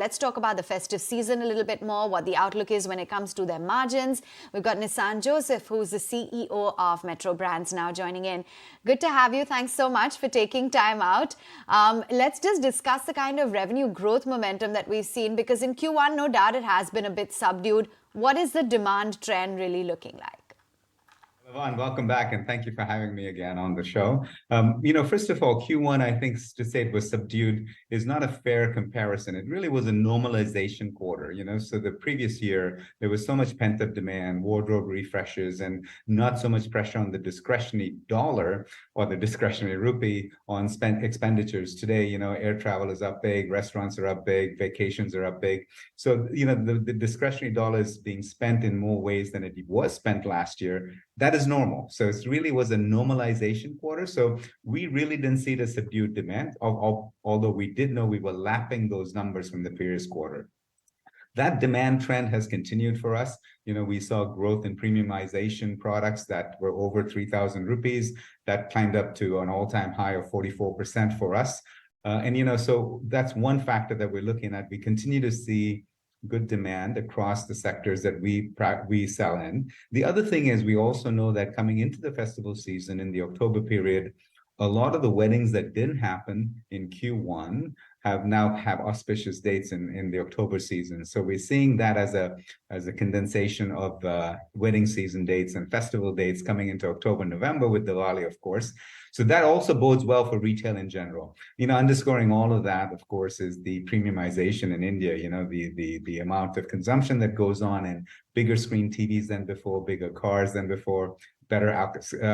Let's talk about the festive season a little bit more, what the outlook is when it comes to their margins. We've got Nissan Joseph, who's the CEO of Metro Brands, now joining in. Good to have you. Thanks so much for taking time out. Let's just discuss the kind of revenue growth momentum that we've seen, because in Q1, no doubt it has been a bit subdued. What is the demand trend really looking like? Yvonne, welcome back, and thank you for having me again on the show. First of all, Q1, I think to say it was subdued is not a fair comparison. It really was a normalization quarter, so the previous year, there was so much pent-up demand, wardrobe refreshes, and not so much pressure on the discretionary dollar or the discretionary rupee on expenditures. Today, air travel is up big, restaurants are up big, vacations are up big. So, the discretionary dollar is being spent in more ways than it was spent last year. That is normal. So it really was a normalization quarter. So we really didn't see the subdued demand, although we did know we were lapping those numbers from the previous quarter. That demand trend has continued for us. We saw growth in premiumization products that were over 3,000 rupees. That climbed up to an all-time high of 44% for us. So that's one factor that we're looking at. We continue to see good demand across the sectors that we sell in. The other thing is we also know that coming into the festival season in the October period, a lot of the weddings that didn't happen in Q1 have auspicious dates in the October season. So we're seeing that as a condensation of wedding season dates and festival dates coming into October, November with Diwali, of course. So that also bodes well for retail in general. Underscoring all of that, of course, is the premiumization in India. The amount of consumption that goes on in bigger screen TVs than before, bigger cars than before, better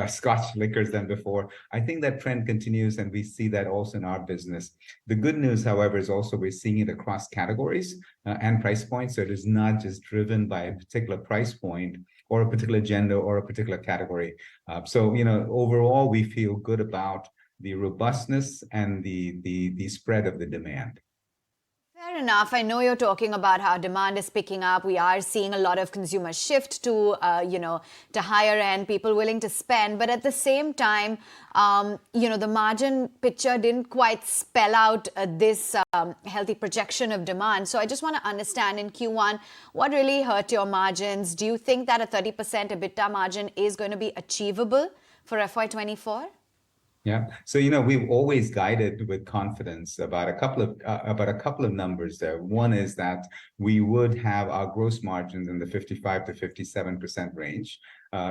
Scotch liquors than before. I think that trend continues, and we see that also in our business. The good news, however, is also we're seeing it across categories and price points. So it is not just driven by a particular price point or a particular gender or a particular category. Overall, we feel good about the robustness and the spread of the demand. Fair enough. I know you're talking about how demand is picking up. We are seeing a lot of consumer shift to higher end, people willing to spend. But at the same time, the margin picture didn't quite spell out this healthy projection of demand. So I just want to understand in Q1, what really hurt your margins? Do you think that a 30% EBITDA margin is going to be achievable for FY24? Yeah. So, we've always guided with confidence about a couple of numbers there. One is that we would have our gross margins in the 55 to 57% range.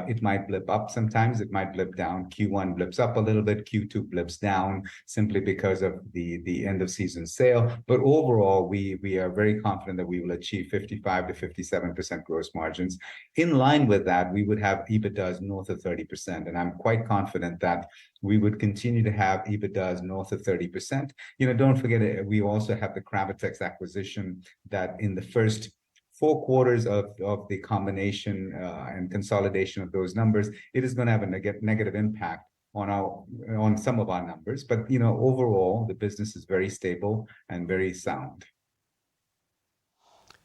It might blip up sometimes, it might blip down. Q1 blips up a little bit, Q2 blips down simply because of the end of season sale. But overall, we are very confident that we will achieve 55 to 57% gross margins. In line with that, we would have EBITDAs north of 30%. And I'm quite confident that we would continue to have EBITDAs north of 30%. Don't forget, we also have the Cravatex acquisition that in the first 4 quarters of the combination and consolidation of those numbers, it is going to have a negative impact on some of our numbers. But overall, the business is very stable and very sound.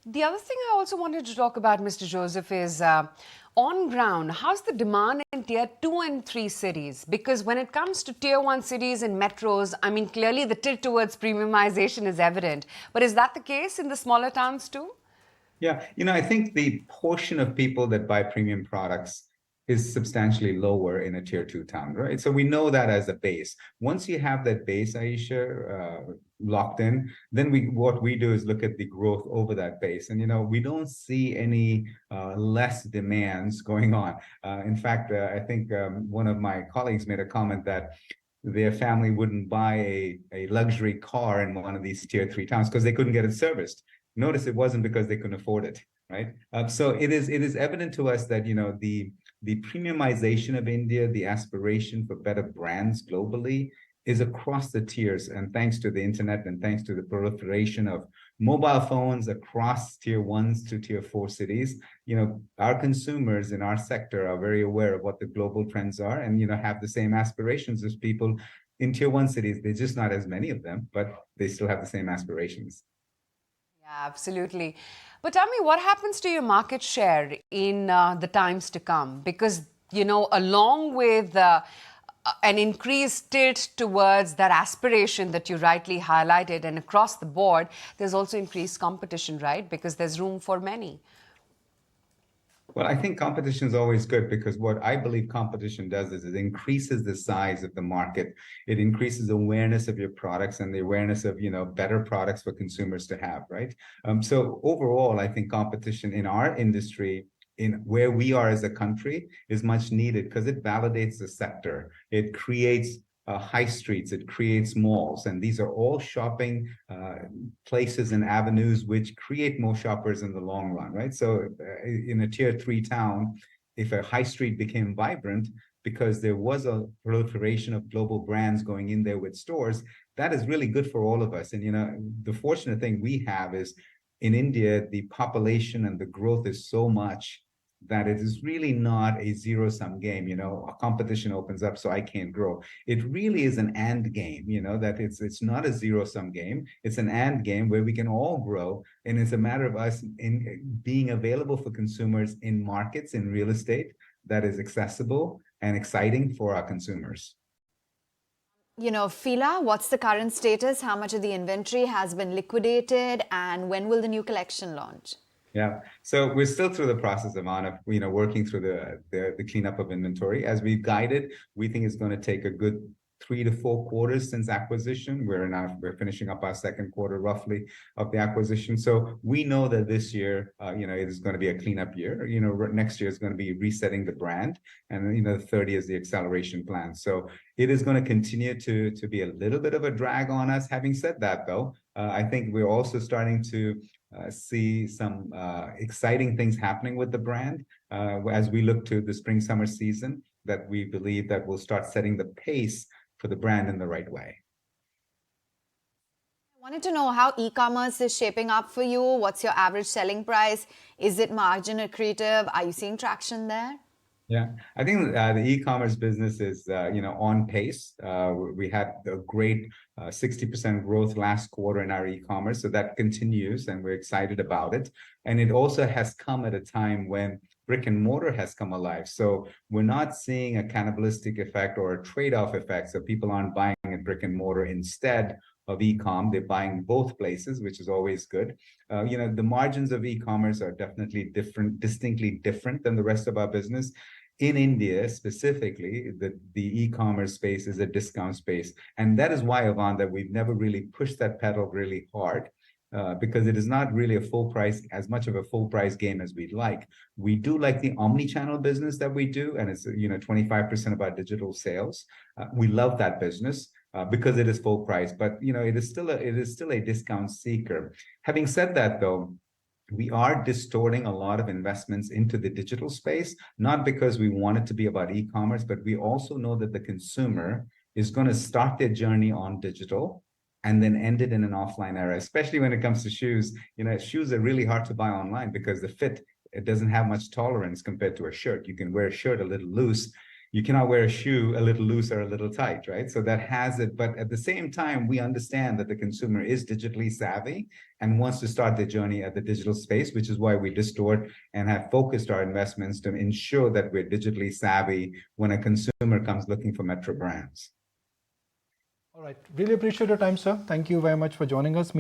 The other thing I also wanted to talk about, Mr. Joseph, is on ground, how's the demand in tier 2 and 3 cities? Because when it comes to tier 1 cities and metros, clearly the tilt towards premiumization is evident. But is that the case in the smaller towns too? Yeah, I think the portion of people that buy premium products is substantially lower in a tier 2 town, right? So we know that as a base. Once you have that base, Aisha, locked in, then what we do is look at the growth over that base. And, we don't see any less demands going on. In fact, I think one of my colleagues made a comment that their family wouldn't buy a luxury car in one of these tier 3 towns because they couldn't get it serviced. Notice it wasn't because they couldn't afford it, right? So it is evident to us that, the premiumization of India, the aspiration for better brands globally is across the tiers. And thanks to the internet and thanks to the proliferation of mobile phones across tier 1s to tier 4 cities, our consumers in our sector are very aware of what the global trends are and, have the same aspirations as people in tier 1 cities. There's just not as many of them, but they still have the same aspirations. Yeah, absolutely. But tell me, what happens to your market share in the times to come? Because, along with an increased tilt towards that aspiration that you rightly highlighted, and across the board, there's also increased competition, right? Because there's room for many. Well, I think competition is always good because what I believe competition does is it increases the size of the market. It increases awareness of your products and the awareness of, better products for consumers to have, right? So overall, I think competition in our industry, in where we are as a country, is much needed because it validates the sector. It creates high streets, it creates malls, and these are all shopping places and avenues which create more shoppers in the long run, right? So in a tier 3 town, if a high street became vibrant because there was a proliferation of global brands going in there with stores, that is really good for all of us. And the fortunate thing we have is in India, the population and the growth is so much that it is really not a zero-sum game. A competition opens up, so I can't grow. It really is an and game, that it's not a zero-sum game. It's an and game where we can all grow, and it's a matter of us in being available for consumers in markets, in real estate, that is accessible and exciting for our consumers. Fila, what's the current status? How much of the inventory has been liquidated, and when will the new collection launch? Yeah, so we're still through the process, Ivan, of working through the cleanup of inventory. As we've guided, we think it's going to take a good 3 to 4 quarters since acquisition. We're finishing up our second quarter roughly of the acquisition. So we know that this year, it is going to be a cleanup year. Next year is going to be resetting the brand, and the 30 is the acceleration plan. So it is going to continue to be a little bit of a drag on us. Having said that, though, I think we're also starting to see some exciting things happening with the brand as we look to the spring summer season, that we believe that will start setting the pace for the brand in the right way. I wanted to know how e-commerce is shaping up for you. What's your average selling price? Is it margin accretive? Are you seeing traction there? Yeah, I think the e-commerce business is, on pace. We had a great 60% growth last quarter in our e-commerce, so that continues, and we're excited about it. And it also has come at a time when brick and mortar has come alive. So we're not seeing a cannibalistic effect or a trade-off effect. So people aren't buying at brick and mortar instead of e-com. They're buying both places, which is always good. The margins of e-commerce are definitely different, distinctly different than the rest of our business. In India specifically, the e-commerce space is a discount space. And that is why, Ivan, that we've never really pushed that pedal really hard, because it is not really as much of a full price game as we'd like. We do like the omni-channel business that we do, and it's 25% of our digital sales. We love that business because it is full price, but it is still a discount seeker. Having said that, though, we are distorting a lot of investments into the digital space, not because we want it to be about e-commerce, but we also know that the consumer is going to start their journey on digital and then end it in an offline era, especially when it comes to shoes. Shoes are really hard to buy online because the fit, it doesn't have much tolerance compared to a shirt. You can wear a shirt a little loose. You cannot wear a shoe a little loose or a little tight, right? So that has it. But at the same time, we understand that the consumer is digitally savvy and wants to start their journey at the digital space, which is why we distort and have focused our investments to ensure that we're digitally savvy when a consumer comes looking for Metro Brands. All right. Really appreciate your time, sir. Thank you very much for joining us.